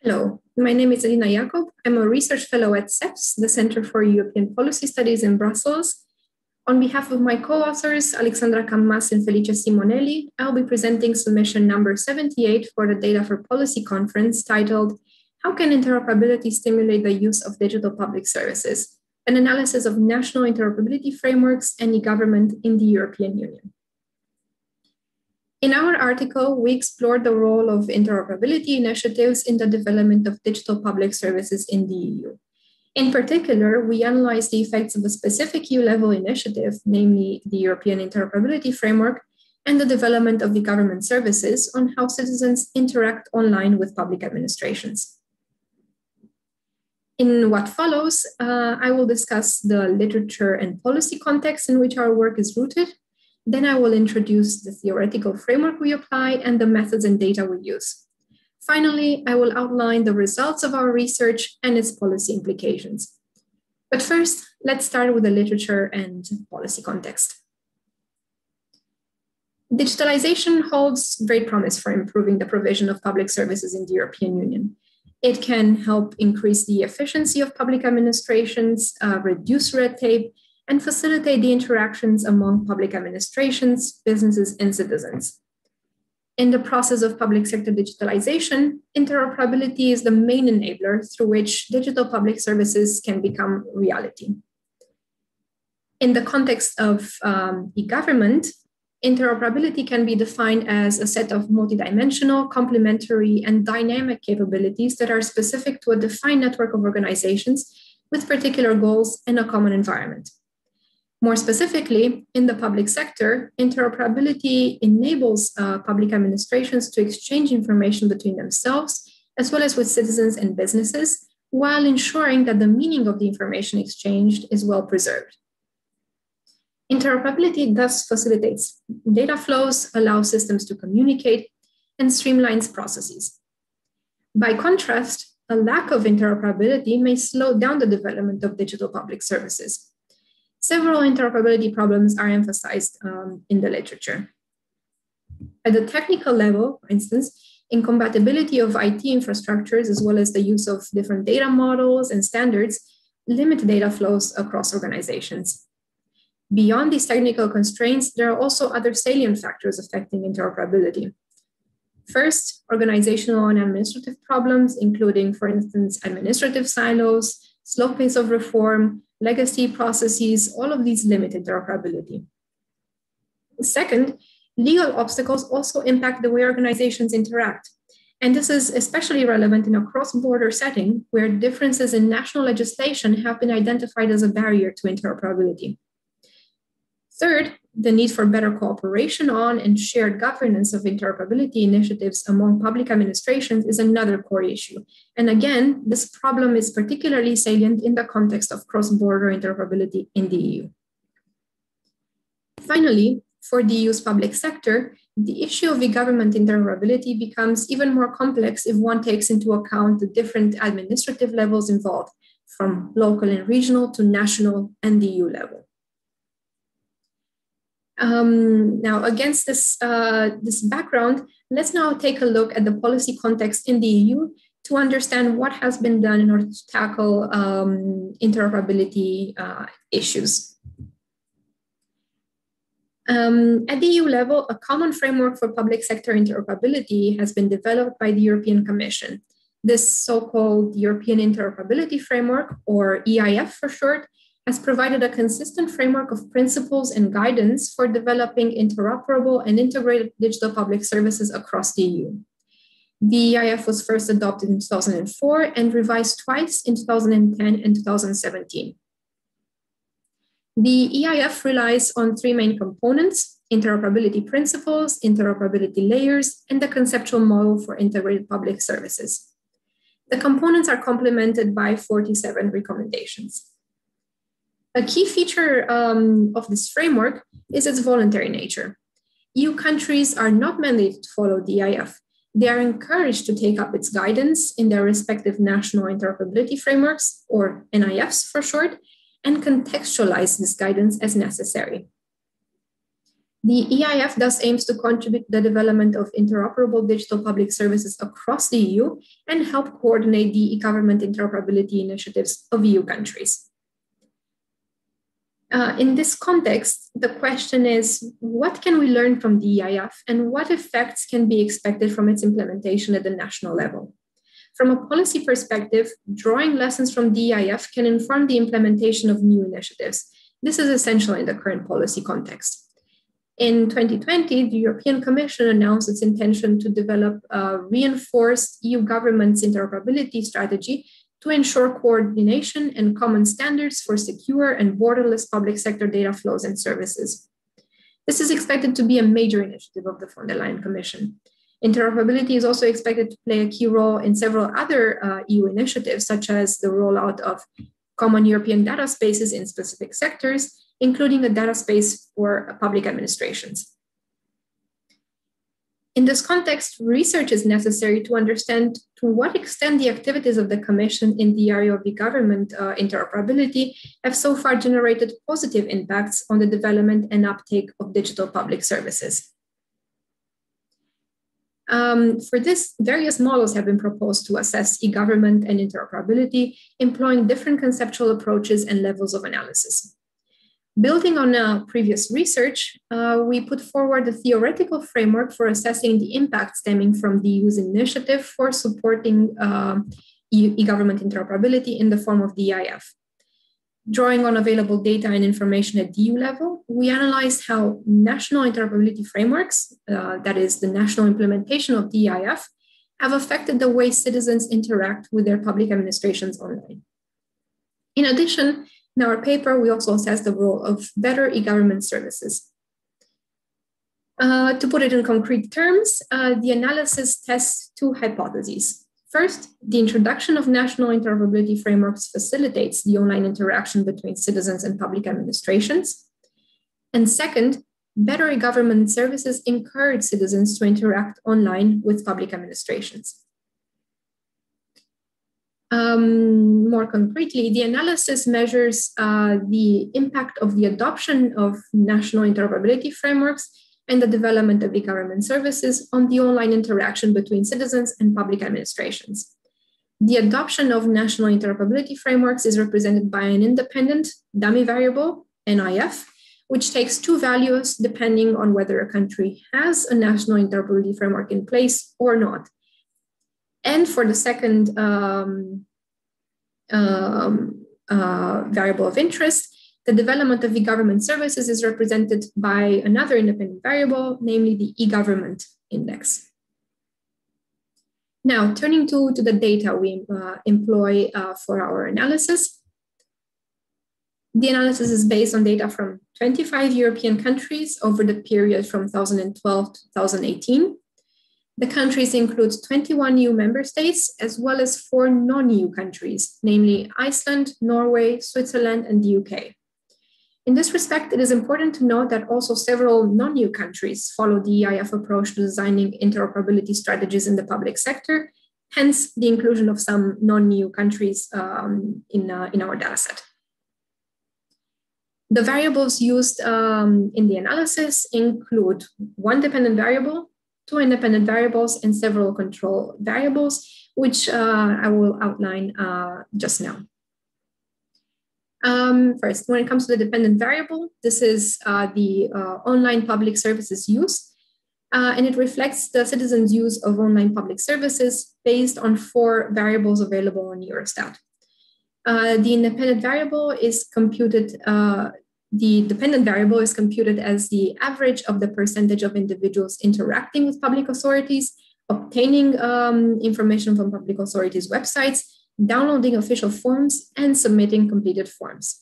Hello, my name is Nadina Iacob. I'm a research fellow at CEPS, the Center for European Policy Studies in Brussels. On behalf of my co-authors, Alexandra Campmas and Felice Simonelli, I'll be presenting submission number 78 for the Data for Policy conference titled, How Can Interoperability Stimulate the Use of Digital Public Services? An analysis of national interoperability frameworks and e-government in the European Union. In our article, we explored the role of interoperability initiatives in the development of digital public services in the EU. In particular, we analyzed the effects of a specific EU-level initiative, namely the European Interoperability Framework, and the development of the government services on how citizens interact online with public administrations. In what follows, I will discuss the literature and policy context in which our work is rooted. Then I will introduce the theoretical framework we apply and the methods and data we use. Finally, I will outline the results of our research and its policy implications. But first, let's start with the literature and policy context. Digitalization holds great promise for improving the provision of public services in the European Union. It can help increase the efficiency of public administrations, reduce red tape, and facilitate the interactions among public administrations, businesses, and citizens. In the process of public sector digitalization, interoperability is the main enabler through which digital public services can become reality. In the context of e-government, interoperability can be defined as a set of multidimensional, complementary, and dynamic capabilities that are specific to a defined network of organizations with particular goals and a common environment. More specifically, in the public sector, interoperability enables public administrations to exchange information between themselves, as well as with citizens and businesses, while ensuring that the meaning of the information exchanged is well preserved. Interoperability thus facilitates data flows, allows systems to communicate, and streamlines processes. By contrast, a lack of interoperability may slow down the development of digital public services. Several interoperability problems are emphasized in the literature. At the technical level, for instance, incompatibility of IT infrastructures, as well as the use of different data models and standards, limit data flows across organizations. Beyond these technical constraints, there are also other salient factors affecting interoperability. First, organizational and administrative problems, including, for instance, administrative silos, slow pace of reform, legacy processes, all of these limit interoperability. Second, legal obstacles also impact the way organizations interact. And this is especially relevant in a cross-border setting where differences in national legislation have been identified as a barrier to interoperability. Third, the need for better cooperation on and shared governance of interoperability initiatives among public administrations is another core issue. And again, this problem is particularly salient in the context of cross-border interoperability in the EU. Finally, for the EU's public sector, the issue of e-government interoperability becomes even more complex if one takes into account the different administrative levels involved, from local and regional to national and the EU level. Now, against this background, let's now take a look at the policy context in the EU to understand what has been done in order to tackle interoperability issues. At the EU level, a common framework for public sector interoperability has been developed by the European Commission. This so-called European Interoperability Framework, or EIF for short, has provided a consistent framework of principles and guidance for developing interoperable and integrated digital public services across the EU. The EIF was first adopted in 2004 and revised twice in 2010 and 2017. The EIF relies on three main components: interoperability principles, interoperability layers, and the conceptual model for integrated public services. The components are complemented by 47 recommendations. A key feature of this framework is its voluntary nature. EU countries are not mandated to follow the EIF. They are encouraged to take up its guidance in their respective national interoperability frameworks, or NIFs for short, and contextualize this guidance as necessary. The EIF thus aims to contribute to the development of interoperable digital public services across the EU and help coordinate the e-government interoperability initiatives of EU countries. In this context, the question is, what can we learn from the EIF and what effects can be expected from its implementation at the national level? From a policy perspective, drawing lessons from the EIF can inform the implementation of new initiatives. This is essential in the current policy context. In 2020, the European Commission announced its intention to develop a reinforced EU government's interoperability strategy to ensure coordination and common standards for secure and borderless public sector data flows and services. This is expected to be a major initiative of the von der Leyen Commission. Interoperability is also expected to play a key role in several other EU initiatives, such as the rollout of common European data spaces in specific sectors, including a data space for public administrations. In this context, research is necessary to understand to what extent the activities of the Commission in the area of e-government interoperability have so far generated positive impacts on the development and uptake of digital public services. For this, various models have been proposed to assess e-government and interoperability, employing different conceptual approaches and levels of analysis. Building on previous research, we put forward a theoretical framework for assessing the impact stemming from the EU's initiative for supporting e-government interoperability in the form of the EIF. Drawing on available data and information at the EU level, we analyzed how national interoperability frameworks, that is the national implementation of the EIF, have affected the way citizens interact with their public administrations online. In addition, in our paper, we also assessed the role of better e-government services. To put it in concrete terms, the analysis tests two hypotheses. First, the introduction of national interoperability frameworks facilitates the online interaction between citizens and public administrations. And second, better e-government services encourage citizens to interact online with public administrations. More concretely, the analysis measures the impact of the adoption of national interoperability frameworks and the development of e-government services on the online interaction between citizens and public administrations. The adoption of national interoperability frameworks is represented by an independent dummy variable, NIF, which takes two values depending on whether a country has a national interoperability framework in place or not. And for the second variable of interest, the development of e-government services is represented by another independent variable, namely the e-government index. Now, turning to the data we employ for our analysis. The analysis is based on data from 25 European countries over the period from 2012 to 2018. The countries include 21 EU member states, as well as 4 non-EU countries, namely Iceland, Norway, Switzerland, and the UK. In this respect, it is important to note that also several non-EU countries follow the EIF approach to designing interoperability strategies in the public sector, hence the inclusion of some non-EU countries in our dataset. The variables used in the analysis include one dependent variable, 2 independent variables, and several control variables, which I will outline just now. First, when it comes to the dependent variable, this is the online public services use, and it reflects the citizens' use of online public services based on 4 variables available on Eurostat. The independent variable is computed The dependent variable is computed as the average of the percentage of individuals interacting with public authorities, obtaining information from public authorities' websites, downloading official forms, and submitting completed forms.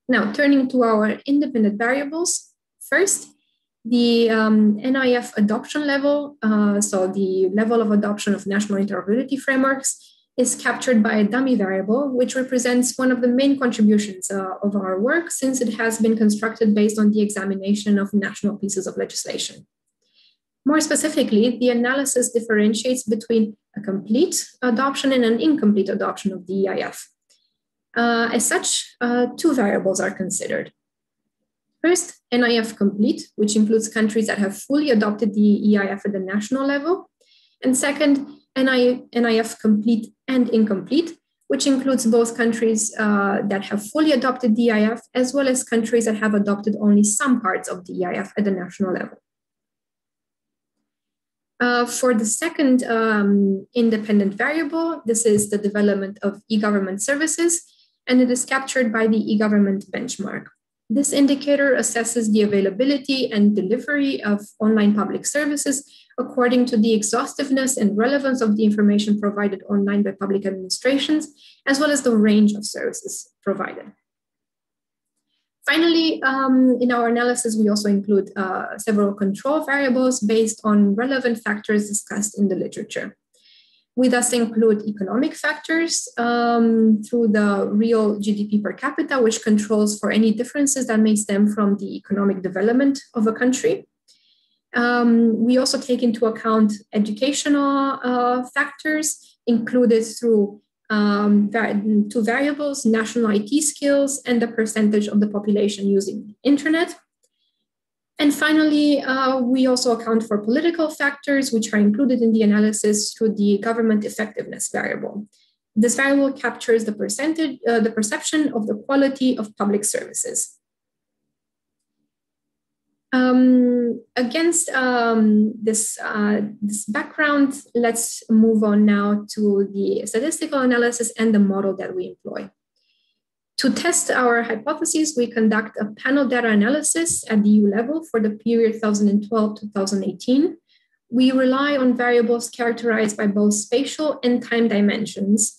Now, turning to our independent variables, first, the NIF adoption level, so the level of adoption of national interoperability frameworks, is captured by a dummy variable, which represents one of the main contributions of our work, since it has been constructed based on the examination of national pieces of legislation. More specifically, the analysis differentiates between a complete adoption and an incomplete adoption of the EIF. As such, 2 variables are considered. First, NIF complete, which includes countries that have fully adopted the EIF at the national level. And second, NIF complete and incomplete, which includes both countries that have fully adopted the EIF, as well as countries that have adopted only some parts of the EIF at the national level. For the second independent variable, this is the development of e-government services, and it is captured by the e-government benchmark. This indicator assesses the availability and delivery of online public services according to the exhaustiveness and relevance of the information provided online by public administrations, as well as the range of services provided. Finally, in our analysis, we also include several control variables based on relevant factors discussed in the literature. We thus include economic factors through the real GDP per capita, which controls for any differences that may stem from the economic development of a country. We also take into account educational factors included through two variables, national IT skills and the percentage of the population using the internet. And finally, we also account for political factors, which are included in the analysis through the government effectiveness variable. This variable captures the perception of the quality of public services. Against this background, let's move on now to the statistical analysis and the model that we employ. To test our hypotheses, we conduct a panel data analysis at the EU level for the period 2012-2018. We rely on variables characterized by both spatial and time dimensions.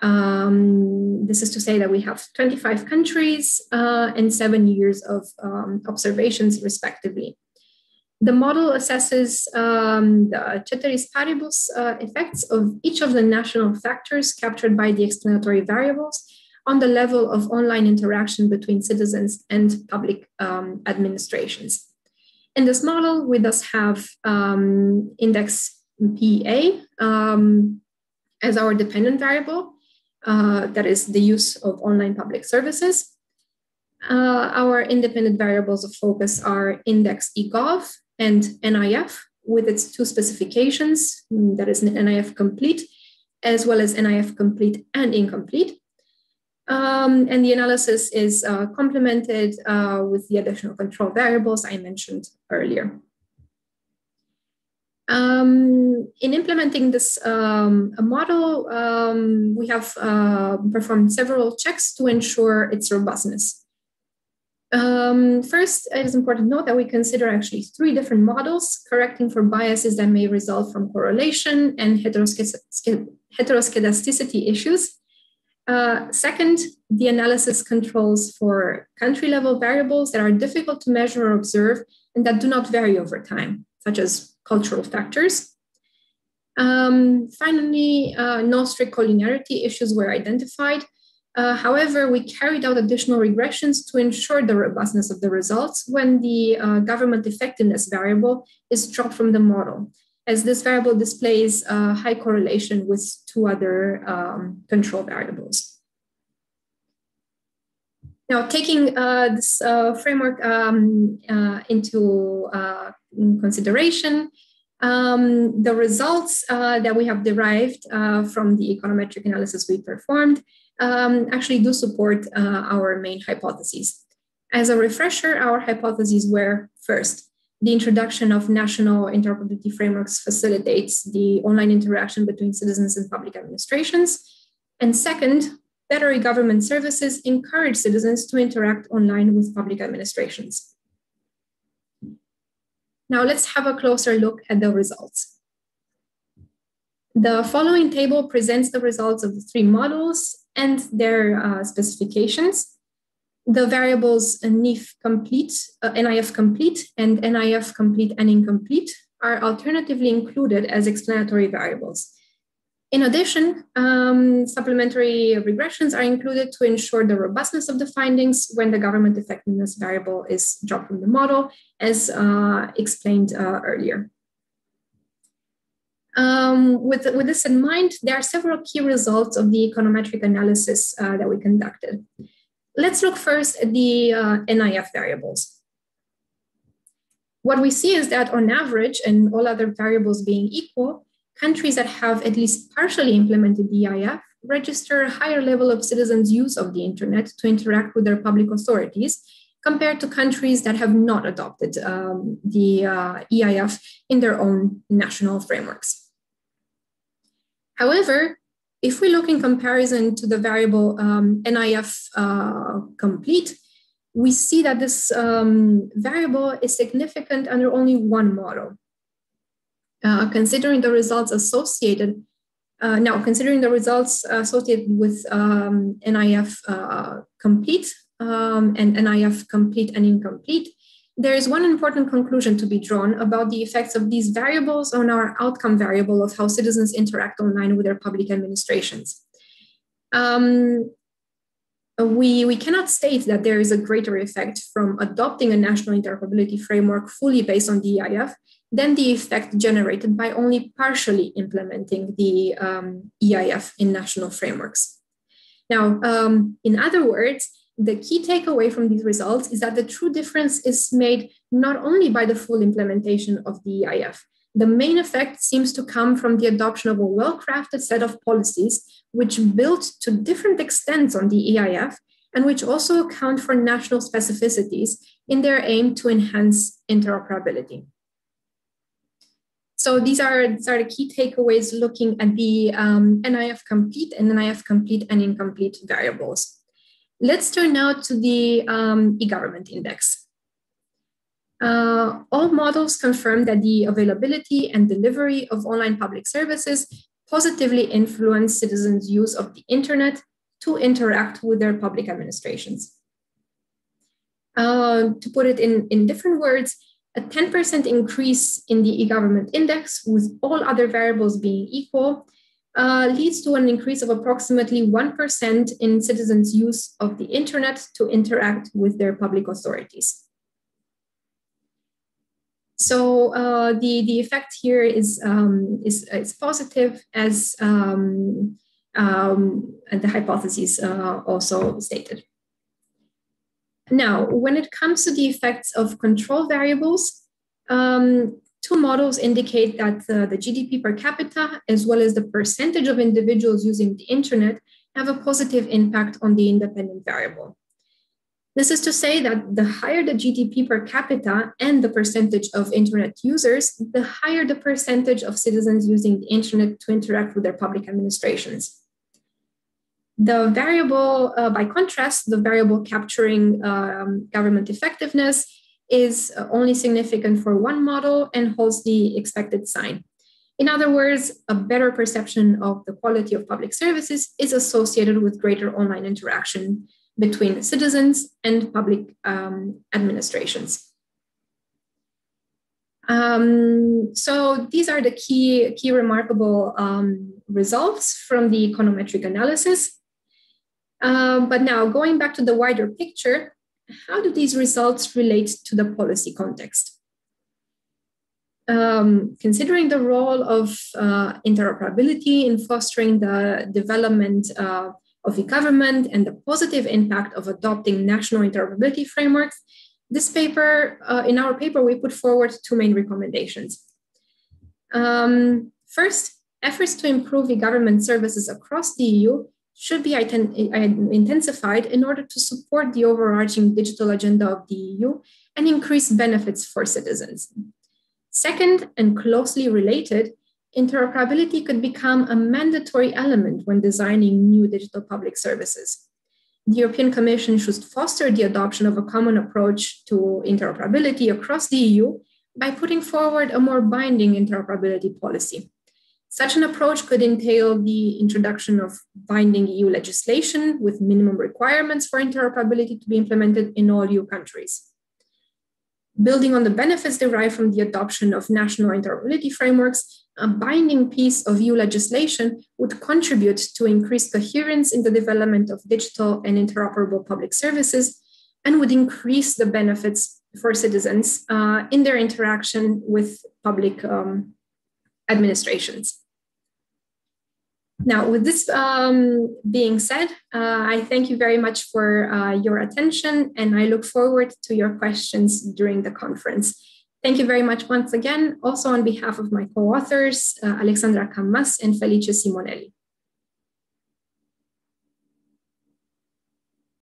This is to say that we have 25 countries and 7 years of observations, respectively. The model assesses the ceteris paribus effects of each of the national factors captured by the explanatory variables on the level of online interaction between citizens and public administrations. In this model, we thus have index PA as our dependent variable, that is the use of online public services. Our independent variables of focus are index eGov and NIF with its two specifications, that is NIF complete, as well as NIF complete and incomplete. And the analysis is complemented with the additional control variables I mentioned earlier. In implementing this model, we have performed several checks to ensure its robustness. First, it is important to note that we consider actually 3 different models, correcting for biases that may result from correlation and heteroskedasticity issues. Second, the analysis controls for country-level variables that are difficult to measure or observe and that do not vary over time, such as cultural factors. Finally, no strict collinearity issues were identified. However, we carried out additional regressions to ensure the robustness of the results when the government effectiveness variable is dropped from the model, as this variable displays high correlation with 2 other control variables. Now, taking this framework into consideration, the results that we have derived from the econometric analysis we performed actually do support our main hypotheses. As a refresher, our hypotheses were, first, the introduction of national interoperability frameworks facilitates the online interaction between citizens and public administrations. And second, better e-government services encourage citizens to interact online with public administrations. Now let's have a closer look at the results. The following table presents the results of the 3 models and their specifications. The variables NIF complete, NIF complete, and NIF complete and incomplete are alternatively included as explanatory variables. In addition, supplementary regressions are included to ensure the robustness of the findings when the government effectiveness variable is dropped from the model, as explained earlier. With this in mind, there are several key results of the econometric analysis that we conducted. Let's look first at the NIF variables. What we see is that on average, and all other variables being equal, countries that have at least partially implemented the EIF register a higher level of citizens' use of the internet to interact with their public authorities compared to countries that have not adopted the EIF in their own national frameworks. However, if we look in comparison to the variable NIF complete, we see that this variable is significant under only one model. Considering the results associated with NIF complete and NIF complete and incomplete, there is one important conclusion to be drawn about the effects of these variables on our outcome variable of how citizens interact online with their public administrations. We cannot state that there is a greater effect from adopting a national interoperability framework fully based on the EIF than the effect generated by only partially implementing the EIF in national frameworks. Now, in other words, the key takeaway from these results is that the true difference is made not only by the full implementation of the EIF. The main effect seems to come from the adoption of a well-crafted set of policies which build to different extents on the EIF and which also account for national specificities in their aim to enhance interoperability. So these are the key takeaways looking at the NIF complete and NIF complete and incomplete variables. Let's turn now to the e-government index. All models confirm that the availability and delivery of online public services positively influence citizens' use of the internet to interact with their public administrations. To put it in different words, a 10% increase in the e-government index, with all other variables being equal, leads to an increase of approximately 1% in citizens' use of the internet to interact with their public authorities. So the effect here is positive, as the hypothesis also stated. Now, when it comes to the effects of control variables, two models indicate that the GDP per capita, as well as the percentage of individuals using the internet, have a positive impact on the independent variable. This is to say that the higher the GDP per capita and the percentage of internet users, the higher the percentage of citizens using the internet to interact with their public administrations. The variable, by contrast, the variable capturing government effectiveness is only significant for one model and holds the expected sign. In other words, a better perception of the quality of public services is associated with greater online interaction between citizens and public administrations. So these are the key remarkable results from the econometric analysis. But now, going back to the wider picture, how do these results relate to the policy context? Considering the role of interoperability in fostering the development of e-government and the positive impact of adopting national interoperability frameworks, this paper, in our paper, we put forward two main recommendations. First, efforts to improve e-government services across the EU should be intensified in order to support the overarching digital agenda of the EU and increase benefits for citizens. Second, and closely related, interoperability could become a mandatory element when designing new digital public services. The European Commission should foster the adoption of a common approach to interoperability across the EU by putting forward a more binding interoperability policy. Such an approach could entail the introduction of binding EU legislation with minimum requirements for interoperability to be implemented in all EU countries. Building on the benefits derived from the adoption of national interoperability frameworks, a binding piece of EU legislation would contribute to increased coherence in the development of digital and interoperable public services and would increase the benefits for citizens in their interaction with public administrations. Now, with this being said, I thank you very much for your attention, and I look forward to your questions during the conference. Thank you very much once again, also on behalf of my co-authors, Alexandra Campmas and Felice Simonelli.